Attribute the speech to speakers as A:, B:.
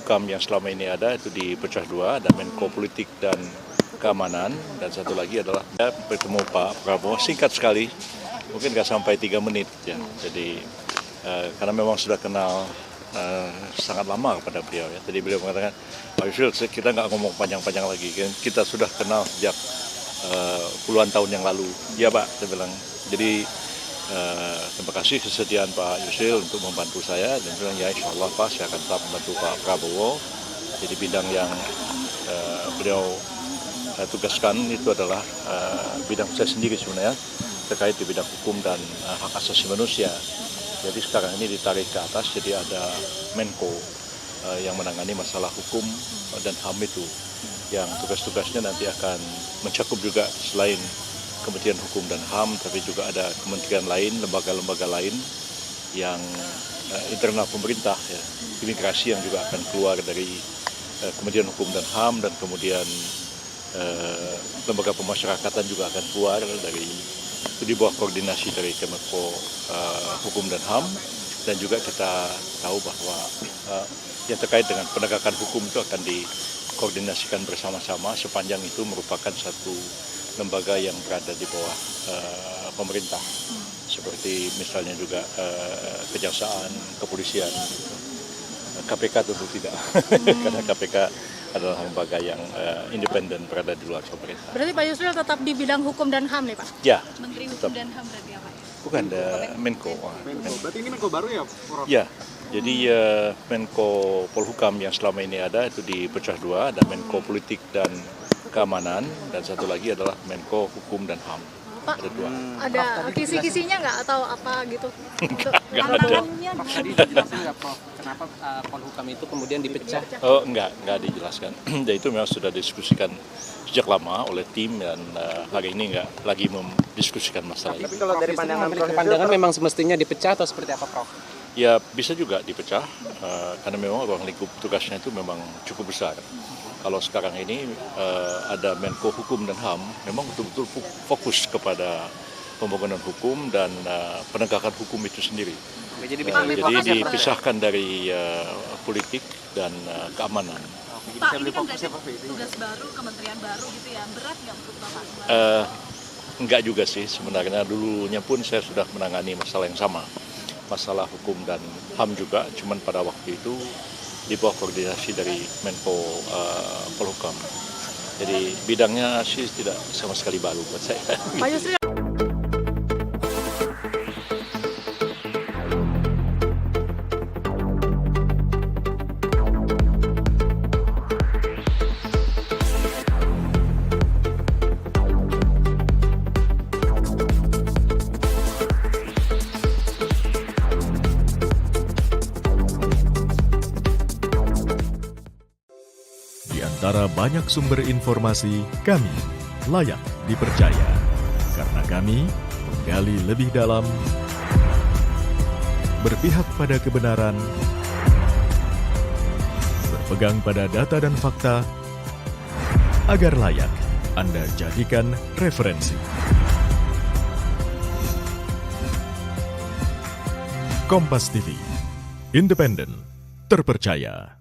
A: Polhukam yang selama ini ada itu dipecah dua, ada Menko Politik dan Keamanan, dan satu lagi adalah bertemu Pak Prabowo, singkat sekali, mungkin nggak sampai 3 menit ya. Jadi karena memang sudah kenal sangat lama kepada beliau ya. Tadi beliau mengatakan, Pak Yusril, kita nggak ngomong panjang-panjang lagi, kita sudah kenal sejak puluhan tahun yang lalu. Ya Pak, saya bilang. Jadi terima kasih kesediaan Pak Yusril untuk membantu saya, dan bilang ya insya Allah Pak, saya akan tetap membantu Pak Prabowo. Jadi bidang yang beliau tugaskan itu adalah bidang saya sendiri sebenarnya, terkait di bidang hukum dan hak asasi manusia. Jadi sekarang ini ditarik ke atas, jadi ada Menko yang menangani masalah hukum dan HAM itu, yang tugas-tugasnya nanti akan mencakup juga selain Kementerian Hukum dan HAM, tapi juga ada kementerian lain, lembaga-lembaga lain yang internal pemerintah, ya, imigrasi yang juga akan keluar dari Kementerian Hukum dan HAM, dan kemudian lembaga pemasyarakatan juga akan keluar dari itu di bawah koordinasi dari Kemenko Hukum dan HAM, dan juga kita tahu bahwa yang terkait dengan penegakan hukum itu akan dikoordinasikan bersama-sama sepanjang itu merupakan satu lembaga yang berada di bawah pemerintah, seperti misalnya juga kejaksaan, kepolisian, KPK tentu tidak, karena KPK adalah lembaga yang independen berada di luar pemerintah.
B: Berarti Pak Yusril tetap di bidang hukum dan HAM nih Pak?
A: Ya.
B: Menteri
A: Hukum
B: dan HAM berarti apa ya?
A: Bukan, Menko.
C: Berarti ini Menko baru ya, Prof?
A: Ya, jadi Menko Polhukam yang selama ini ada itu dipecah dua, ada Menko Politik dan Keamanan, dan satu lagi adalah Menko Hukum dan HAM.
B: Pak,
A: ada dua.
B: Ada kisi-kisinya nggak atau apa gitu?
A: Nggak ada.
C: Tadi dijelasin nggak, Prof, kenapa Polhukam itu kemudian dipecah?
A: Oh, enggak dijelaskan. Dan itu memang sudah didiskusikan sejak lama oleh tim, dan hari ini enggak lagi mendiskusikan masalah itu.
C: Tapi kalau dari pandangan memang semestinya dipecah atau seperti apa, Prof?
A: Ya bisa juga dipecah, karena memang ruang lingkup tugasnya itu memang cukup besar. Kalau sekarang ini ada Menko Hukum dan HAM, memang betul-betul fokus kepada pembangunan hukum dan penegakan hukum itu sendiri.
C: Jadi
A: dipisahkan dari politik dan keamanan.
B: Pak, ini kan berarti tugas baru, kementerian baru gitu ya, berat nggak untuk Bapak?
A: Enggak juga sih sebenarnya, dulunya pun saya sudah menangani masalah yang sama. Masalah hukum dan HAM juga, cuman pada waktu itu di bawah koordinasi dari Menko Polhukam. Jadi bidangnya sih tidak sama sekali baru buat saya.
B: Pak Yusril.
D: Di antara banyak sumber informasi, kami layak dipercaya. Karena kami menggali lebih dalam, berpihak pada kebenaran, berpegang pada data dan fakta, agar layak Anda jadikan referensi. Kompas TV, independen, terpercaya.